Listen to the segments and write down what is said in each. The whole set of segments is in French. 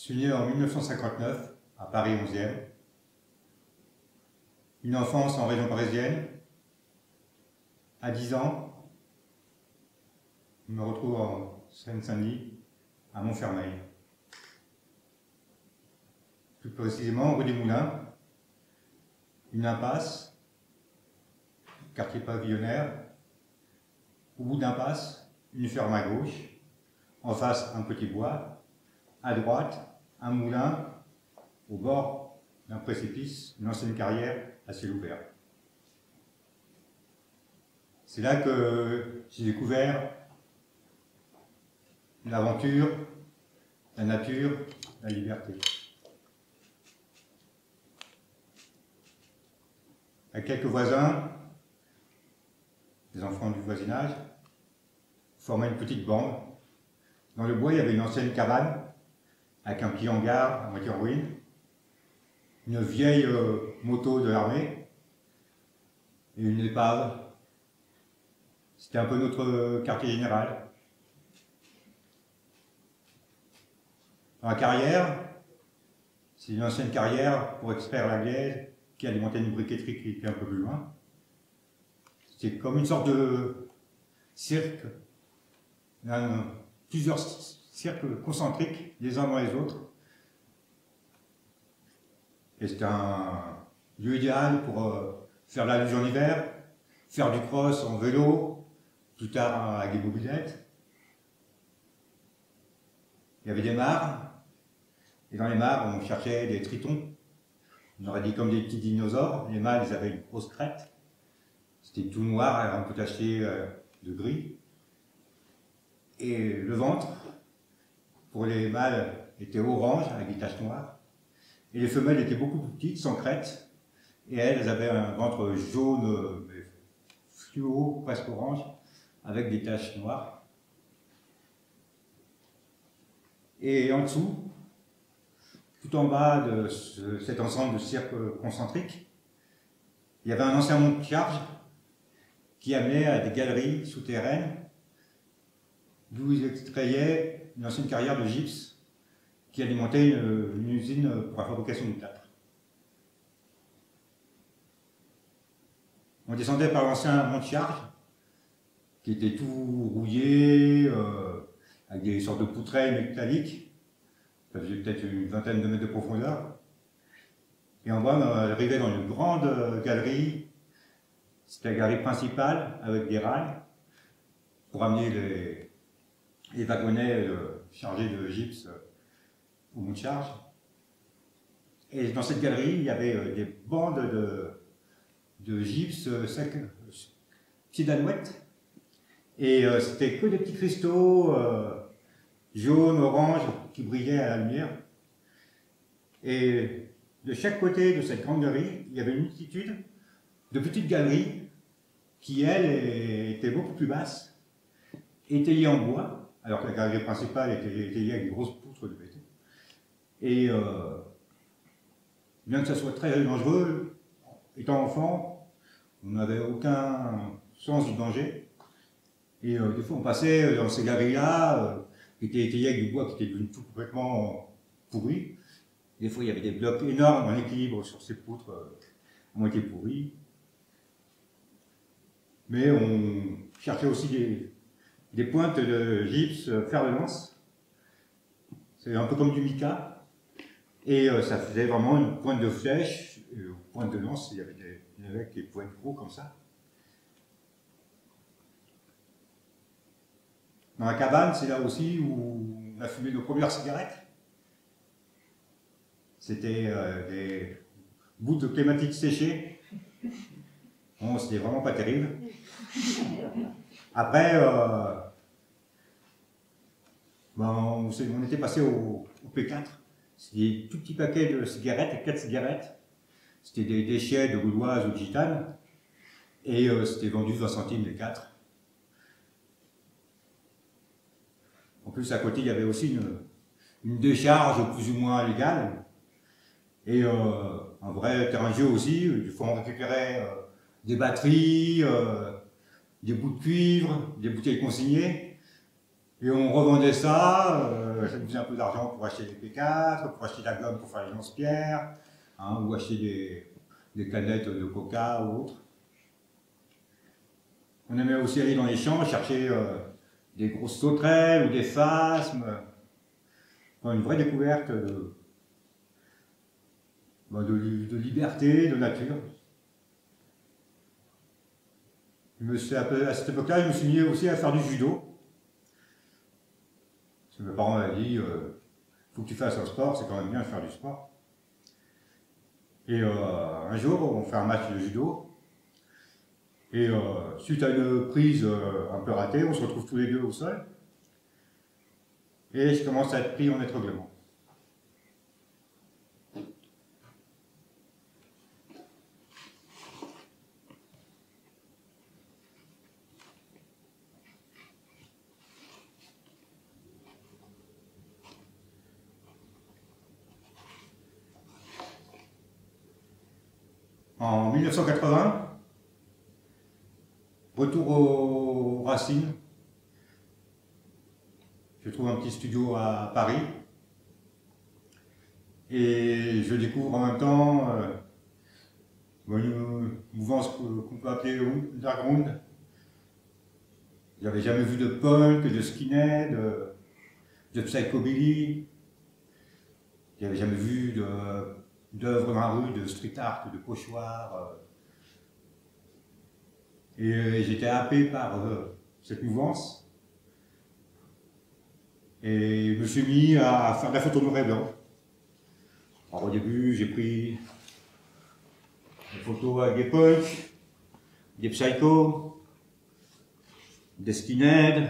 Je suis né en 1959, à Paris 11e. Une enfance en région parisienne. À 10 ans, je me retrouve en Seine-Saint-Denis, à Montfermeil. Plus précisément, rue des Moulins, une impasse, quartier pavillonnaire. Au bout de l'impasse, une ferme à gauche. En face, un petit bois. À droite, un moulin. Au bord d'un précipice, une ancienne carrière à ciel ouvert. C'est là que j'ai découvert l'aventure, la nature, la liberté. Avec quelques voisins, des enfants du voisinage, formaient une petite bande. Dans le bois, il y avait une ancienne cabane, avec un petit hangar à moitié en ruine, une vieille moto de l'armée et une épave. C'était un peu notre quartier général. Dans la carrière, c'est une ancienne carrière pour extraire la glaise qui alimentait une briqueterie qui était un peu plus loin. C'était comme une sorte de cirque, plusieurs cercles concentriques les uns dans les autres. Et c'était un lieu idéal pour faire de la luge en hiver, faire du cross en vélo, plus tard avec des mobylettes. Il y avait des mares, et dans les mares, on cherchait des tritons. On aurait dit comme des petits dinosaures. Les mâles, ils avaient une grosse crête. C'était tout noir, un peu taché de gris. Et le ventre, pour les mâles, était orange, avec des taches noires. Et les femelles étaient beaucoup plus petites, sans crête. Et elles avaient un ventre jaune, fluo, presque orange, avec des taches noires. Et en dessous, tout en bas de cet ensemble de cercles concentriques, il y avait un ancien monte de charge qui amenait à des galeries souterraines d'où ils extrayaient une ancienne carrière de gypse qui alimentait une usine pour la fabrication du plâtre. On descendait par l'ancien monte de charge qui était tout rouillé, avec des sortes de poutrelles métalliques. Ça faisait peut-être une vingtaine de mètres de profondeur. Et en bas, on arrivait dans une grande galerie. C'était la galerie principale avec des rails pour amener les wagonnets chargés de gypse au monte de charge. Et dans cette galerie, il y avait des bandes de gypse sec, petits danouettes. Et c'était que des petits cristaux jaunes, oranges, qui brillaient à la lumière. Et de chaque côté de cette grande galerie, il y avait une multitude de petites galeries qui, elles, étaient beaucoup plus basses, étayées en bois, alors que la galerie principale était étayée avec des grosses poutres de béton. Et bien que ça soit très dangereux, étant enfant, on n'avait aucun sens du danger. Et des fois, on passait dans ces galeries-là, qui étaient étayées avec du bois qui était devenu tout complètement pourri. Des fois, il y avait des blocs énormes en équilibre sur ces poutres à moitié pourries. Mais on cherchait aussi des pointes de gypse fer de lance. C'est un peu comme du mica. Et ça faisait vraiment une pointe de flèche. Et aux pointes de lance, il y avait des points gros comme ça. Dans la cabane, c'est là aussi où on a fumé nos premières cigarettes. C'était des bouts de clématite séchées. Bon, c'était vraiment pas terrible. Après, on était passé au P4. C'était des tout petits paquets de cigarettes, 4 cigarettes. C'était des déchets de gauloise ou de gitane. Et c'était vendu 20 centimes les 4. En plus, à côté, il y avait aussi une décharge plus ou moins légale. Et un vrai terrain de jeu aussi. Des fois, on récupérait des batteries, des bouts de cuivre, des bouteilles consignées. Et on revendait ça, ça nous faisait un peu d'argent pour acheter des P4, pour acheter de la gomme pour faire les lance-pierres, hein, ou acheter des canettes de coca ou autre. On aimait aussi aller dans les champs chercher des grosses sauterelles ou des phasmes. Une vraie découverte de liberté, de nature. À cette époque-là, je me suis mis aussi à faire du judo. Parce que mes parents m'avaient dit, faut que tu fasses un sport, c'est quand même bien de faire du sport. Et un jour, on fait un match de judo. Et suite à une prise un peu ratée, on se retrouve tous les deux au sol. Et je commence à être pris en étranglement. En 1980, retour aux racines. Je trouve un petit studio à Paris. Et je découvre en même temps une mouvance qu'on peut appeler underground. J'avais jamais vu de punk, de skinhead, de psychobilly. J'avais jamais vu d'œuvres dans la rue, de street art, de pochoir. Et j'étais happé par cette mouvance. Et je me suis mis à faire de la photo noir et blanc. Alors au début, j'ai pris des photos avec des punks, des psychos, des skinheads.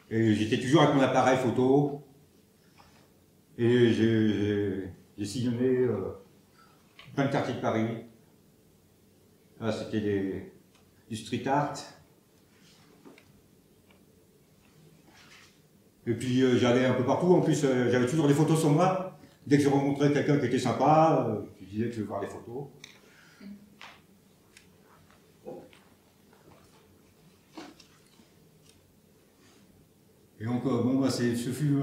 Et j'étais toujours avec mon appareil photo. Et j'ai sillonné plein de quartiers de Paris. Là, c'était du street art. Et puis j'allais un peu partout. En plus, j'avais toujours des photos sur moi. Dès que je rencontrais quelqu'un qui était sympa, je disais que je veux voir des photos. Et donc, ce fut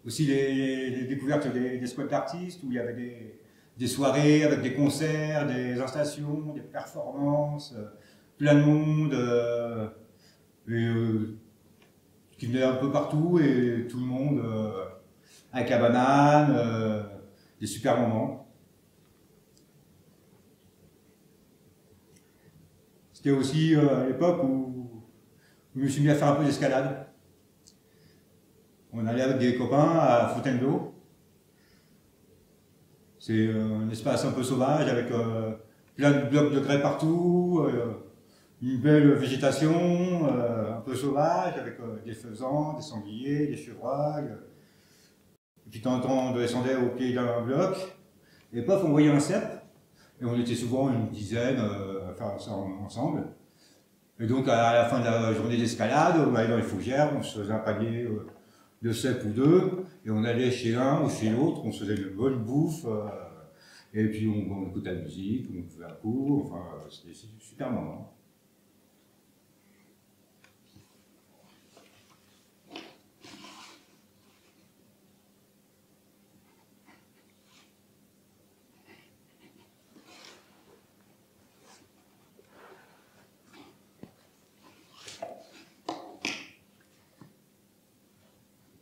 aussi les découvertes des squats d'artistes où il y avait des soirées avec des concerts, des installations, des performances, plein de monde, qui venait un peu partout et tout le monde avec la banane, des super moments. C'était aussi à l'époque où je me suis mis à faire un peu d'escalade. On allait avec des copains à Fontainebleau. C'est un espace un peu sauvage avec plein de blocs de grès partout, une belle végétation, un peu sauvage avec des faisans, des sangliers, des chevreuils. Et puis de temps en temps, on descendait au pied d'un bloc et pof, on voyait un cep. Et on était souvent une dizaine à faire ça ensemble. Et donc à la fin de la journée d'escalade, on allait dans les fougères, on se faisait un panier de cèpes ou deux, et on allait chez l'un ou chez l'autre, on se faisait une bonne bouffe, et puis on écoutait la musique, on faisait un coup, enfin c'était un super moment.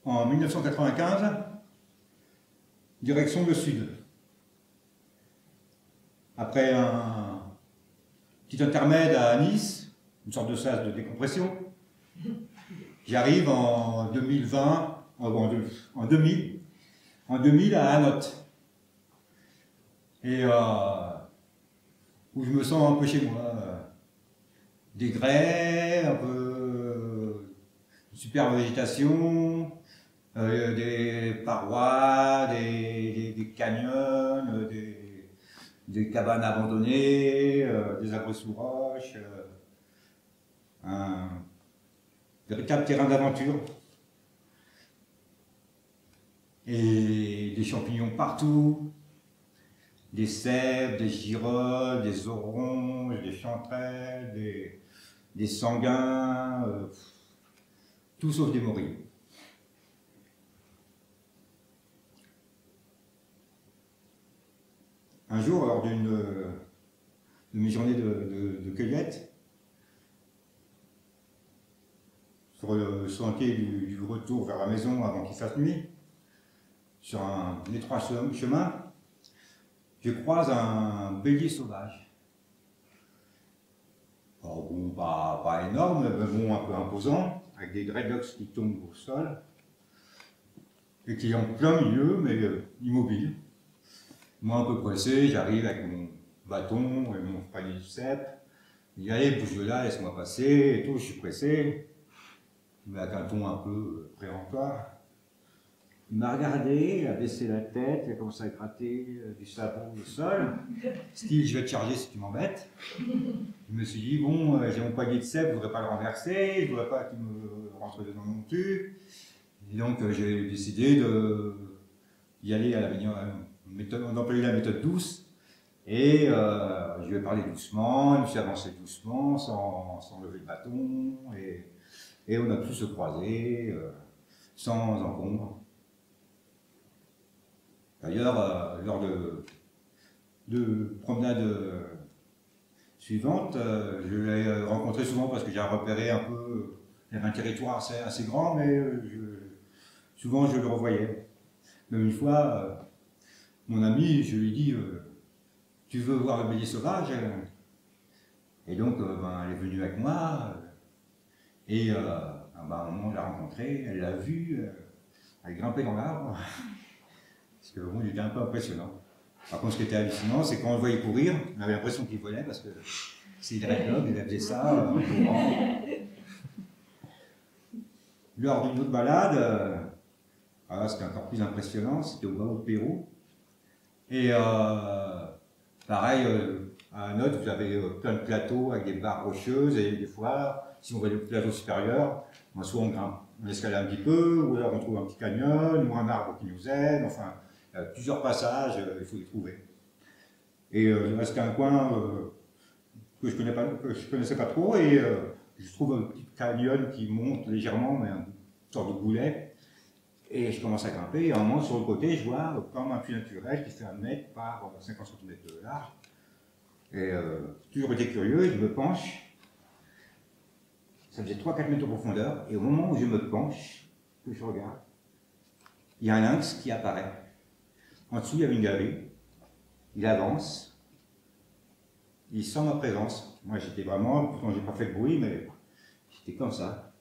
En 1995, direction le sud. Après un petit intermède à Nice, une sorte de sas de décompression, j'arrive en 2020, en 2000 à Hanotte. Et où je me sens un peu chez moi. Des grès, un peu une superbe végétation, des parois, des canyons, des cabanes abandonnées, des arbres sous roche, un véritable terrain d'aventure. Et des champignons partout, des cèpes, des girolles, des oronges, des chanterelles, des sanguins, tout sauf des morilles. Un jour, lors de mes journées de cueillette, sur le sentier du retour vers la maison avant qu'il fasse nuit, sur un étroit chemin, je croise un bélier sauvage. Alors bon, pas énorme, mais bon, un peu imposant, avec des dreadlocks qui tombent au sol, et qui est en plein milieu, mais immobile. Moi, un peu pressé, j'arrive avec mon bâton et mon panier de cèpe. Il dit, allez, bouge de là, laisse-moi passer, et tout, je suis pressé. Mais avec un ton un peu péremptoire. Il m'a regardé, il a baissé la tête, il a commencé à gratter du savon au sol. Style, je vais te charger si tu m'embêtes. Je me suis dit, bon, j'ai mon panier de cèpe, je ne voudrais pas le renverser, je ne voudrais pas qu'il me rentre dedans non plus. Et donc, j'ai décidé d'y aller à la méthode, on employait la méthode douce, et je lui ai parlé doucement, je me suis avancé doucement, sans lever le bâton, et on a pu se croiser sans encombre. D'ailleurs, lors de promenades suivantes, je l'ai rencontré souvent parce que j'ai repéré un peu, il y avait un territoire assez grand, mais souvent je le revoyais. Même une fois, mon ami, je lui ai dit, tu veux voir le bélier sauvage? Et donc, elle est venue avec moi, et à un moment, on l'a rencontrée, elle l'a vu, elle grimpait dans l'arbre, parce que bon, il était un peu impressionnant. Par contre, ce qui était hallucinant, c'est quand on le voyait courir, on avait l'impression qu'il volait, parce que c'est dreadlock, il faisait ça, en courant. Lors d'une autre balade, c'était encore plus impressionnant, c'était au bas du Pérou. Et pareil, à un autre, vous avez plein de plateaux avec des barres rocheuses, et des fois, si on va au plateau supérieur, soit on grimpe, on escalade un petit peu, ou alors on trouve un petit canyon, ou un arbre qui nous aide, enfin, il y a plusieurs passages, il faut les trouver. Et il reste un coin que je ne connaissais pas trop, et je trouve un petit canyon qui monte légèrement, mais une sorte de boulet. Et je commence à grimper, et à un moment, sur le côté, je vois comme un puits naturel qui fait 1 mètre par 50 cm de large. Et toujours été curieux, je me penche. Ça faisait 3-4 mètres de profondeur, et au moment où je me penche, que je regarde, il y a un lynx qui apparaît. En dessous, il y avait une galerie. Il avance. Il sent ma présence. Moi, j'étais vraiment, pourtant, j'ai pas fait de bruit, mais j'étais comme ça.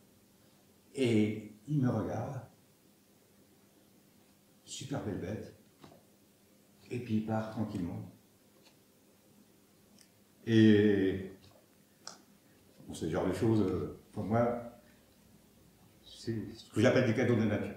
Et il me regarde. Super belle bête. Et puis il part tranquillement. Et bon, ce genre de choses, pour moi, c'est ce que j'appelle des cadeaux de la nature.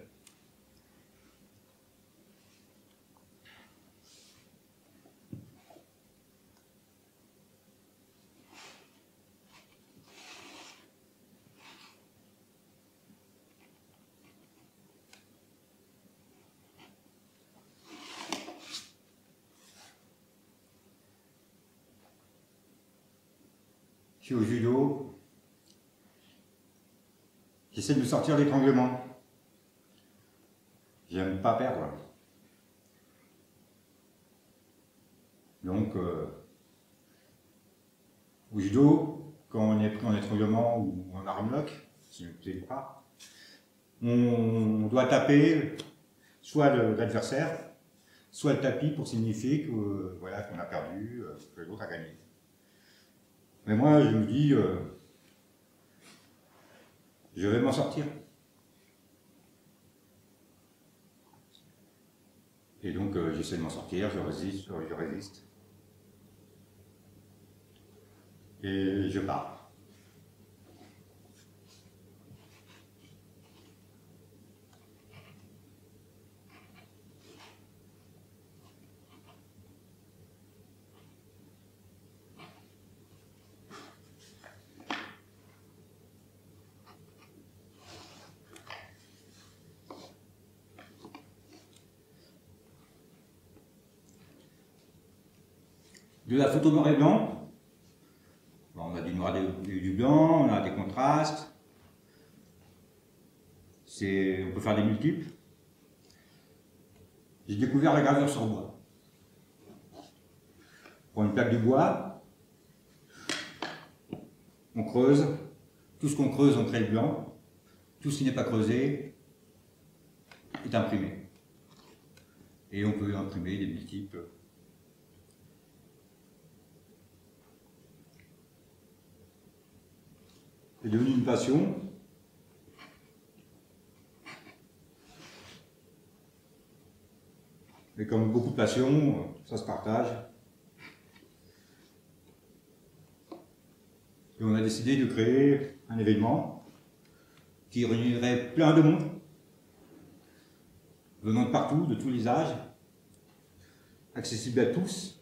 Je suis au judo, j'essaie de me sortir l'étranglement. J'aime pas perdre. Donc, au judo, quand on est pris en étranglement ou en armlock, si on ne pas, on doit taper soit l'adversaire, soit le tapis pour signifier que, voilà, qu'on a perdu, que l'autre a gagné. Mais moi, je me dis, je vais m'en sortir. Et donc, j'essaie de m'en sortir, je résiste. Et je pars. De la photo noir et blanc, on a du noir et du blanc, faire des multiples. J'ai découvert la gravure sur bois. On prend une plaque de bois, on creuse, tout ce qu'on creuse on crée le blanc, tout ce qui n'est pas creusé est imprimé. Et on peut imprimer des multiples. C'est devenu une passion. Mais comme beaucoup de passions, ça se partage. Et on a décidé de créer un événement qui réunirait plein de monde, venant de partout, de tous les âges, accessible à tous.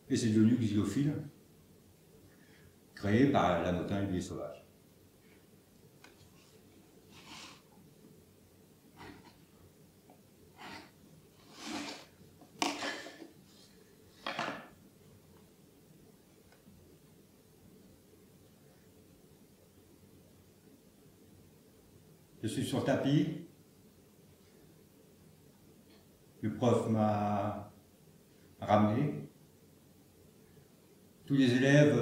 Et c'est devenu Xylophile, créé par la montagne des sauvages. Je suis sur le tapis. Le prof m'a ramené. Tous les élèves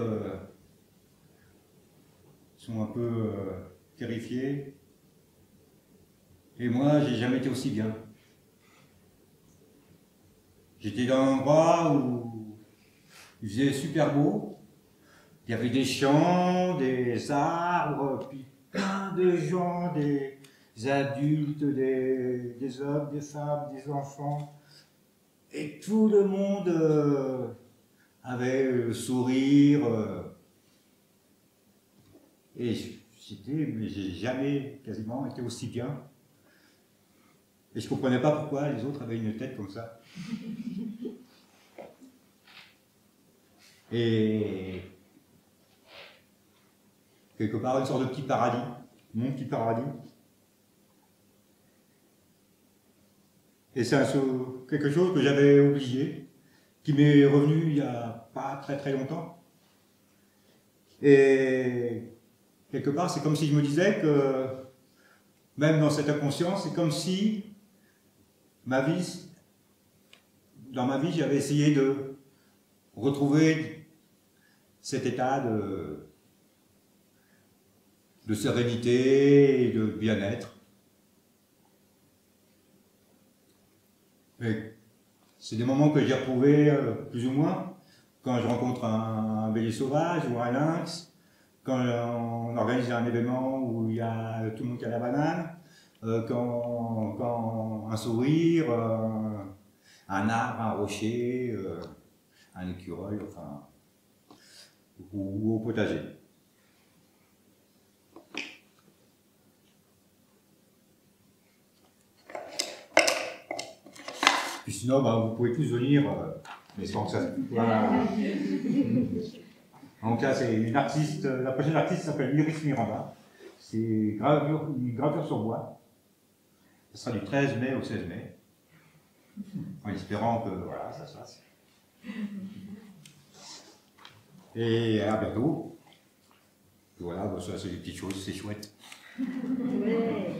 sont un peu terrifiés. Et moi, j'ai jamais été aussi bien. J'étais dans un endroit où il faisait super beau. Il y avait des champs, des arbres, puis plein de gens, des adultes, des hommes, des femmes, des enfants. Et tout le monde avait le sourire. Et mais j'ai jamais quasiment été aussi bien. Et je ne comprenais pas pourquoi les autres avaient une tête comme ça. Et quelque part, une sorte de petit paradis, mon petit paradis. Et c'est quelque chose que j'avais oublié, qui m'est revenu il n'y a pas très très longtemps. Et quelque part, c'est comme si je me disais que, même dans cette inconscience, c'est comme si dans ma vie, j'avais essayé de retrouver cet état de sérénité et de bien-être. C'est des moments que j'ai retrouvés plus ou moins quand je rencontre un bélier sauvage ou un lynx, quand on organise un événement où il y a tout le monde qui a la banane, quand un sourire, un arbre, un rocher, un écureuil, enfin, ou au potager. Puis sinon, vous pouvez tous venir, mais sans que ça... Voilà. Donc là, c'est une artiste, la prochaine artiste s'appelle Iris Miranda. C'est une gravure sur bois. Ce sera du 13 mai au 16 mai. En espérant que voilà, ça se fasse. Et à bientôt. Et voilà, ça c'est des petites choses, c'est chouette. Ouais.